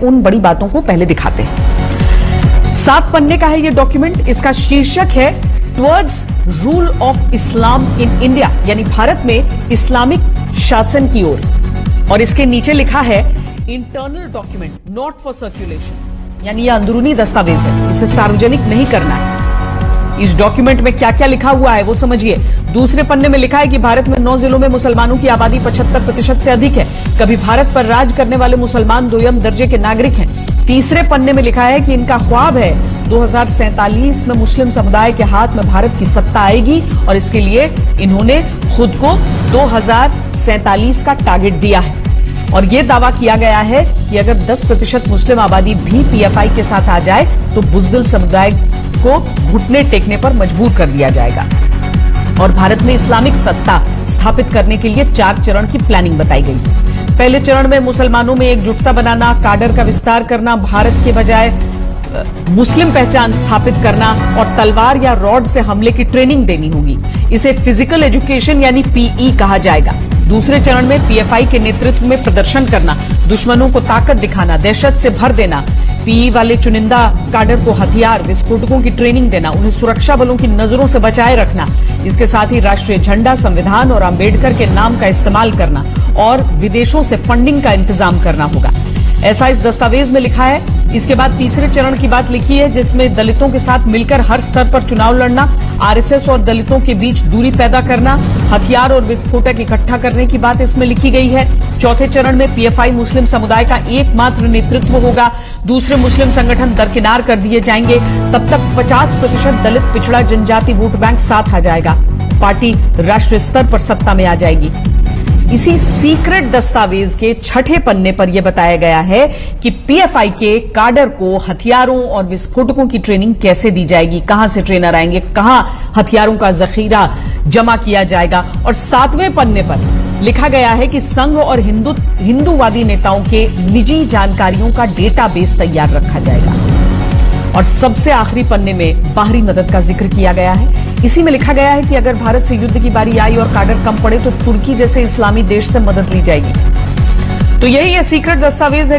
उन बड़ी बातों को पहले दिखाते हैं। 7 पन्ने का है यह डॉक्यूमेंट। इसका शीर्षक है towards rule of Islam in India, यानी भारत में इस्लामिक शासन की ओर। और इसके नीचे लिखा है internal document not for circulation, यानी यह अंदरूनी दस्तावेज है, इसे सार्वजनिक नहीं करना है। इस डॉक्यूमेंट में क्या क्या लिखा हुआ है वो समझिए। दूसरे पन्ने में लिखा है कि भारत में 9 जिलों में मुसलमानों की आबादी 75% से अधिक है। कभी भारत पर राज करने वाले मुसलमान दोयम दर्जे के नागरिक हैं। तीसरे पन्ने में लिखा है कि इनका ख्वाब है 2047 में मुस्लिम समुदाय के हाथ में भारत की सत्ता आएगी और इसके लिए इन्होंने खुद को 2047 का टारगेट दिया है। और यह दावा किया गया है कि अगर 10% मुस्लिम आबादी भी पीएफआई के साथ आ जाए तो बुज़दिल समुदाय को घुटने टेकने पर मजबूर कर दिया जाएगा। और भारत में इस्लामिक सत्ता स्थापित करने के लिए 4 चरण की प्लानिंग बताई गई है। पहले चरण में मुसलमानों में एकजुटता बनाना, काडर का विस्तार करना, भारत के बजाय मुस्लिम पहचान स्थापित करना और तलवार या रॉड से हमले की ट्रेनिंग देनी होगी। इसे फिजिकल एजुकेशन यानी पीई कहा जाएगा। दूसरे चरण में पीएफआई के नेतृत्व में प्रदर्शन करना, दुश्मनों को ताकत दिखाना, दहशत से भर देना, पीई वाले चुनिंदा काडर को हथियार विस्फोटकों की ट्रेनिंग देना, उन्हें सुरक्षा बलों की नजरों से बचाए रखना। इसके साथ ही राष्ट्रीय झंडा, संविधान और अंबेडकर के नाम का इस्तेमाल करना और विदेशों से फंडिंग का इंतजाम करना होगा, ऐसा इस दस्तावेज में लिखा है। इसके बाद तीसरे चरण की बात लिखी है जिसमें दलितों के साथ मिलकर हर स्तर पर चुनाव लड़ना, आरएसएस और दलितों के बीच दूरी पैदा करना, हथियार और विस्फोटक इकट्ठा करने की बात इसमें लिखी गई है। चौथे चरण में पीएफआई मुस्लिम समुदाय का एकमात्र नेतृत्व होगा, दूसरे मुस्लिम संगठन दरकिनार कर दिए जाएंगे। तब तक 50% दलित पिछड़ा जनजाति वोट बैंक साथ आ जाएगा, पार्टी राष्ट्रीय स्तर पर सत्ता में आ जाएगी। इसी सीक्रेट दस्तावेज के 6ठे पन्ने पर यह बताया गया है कि पीएफआई के काडर को हथियारों और विस्फोटकों की ट्रेनिंग कैसे दी जाएगी, कहां से ट्रेनर आएंगे, कहां हथियारों का जखीरा जमा किया जाएगा। और 7वें पन्ने पर लिखा गया है कि संघ और हिंदूवादी नेताओं के निजी जानकारियों का डेटाबेस तैयार रखा जाएगा। और सबसे आखिरी पन्ने में बाहरी मदद का जिक्र किया गया है। इसी में लिखा गया है कि अगर भारत से युद्ध की बारी आई और काडर कम पड़े तो तुर्की जैसे इस्लामी देश से मदद ली जाएगी। तो यही ये सीक्रेट दस्तावेज है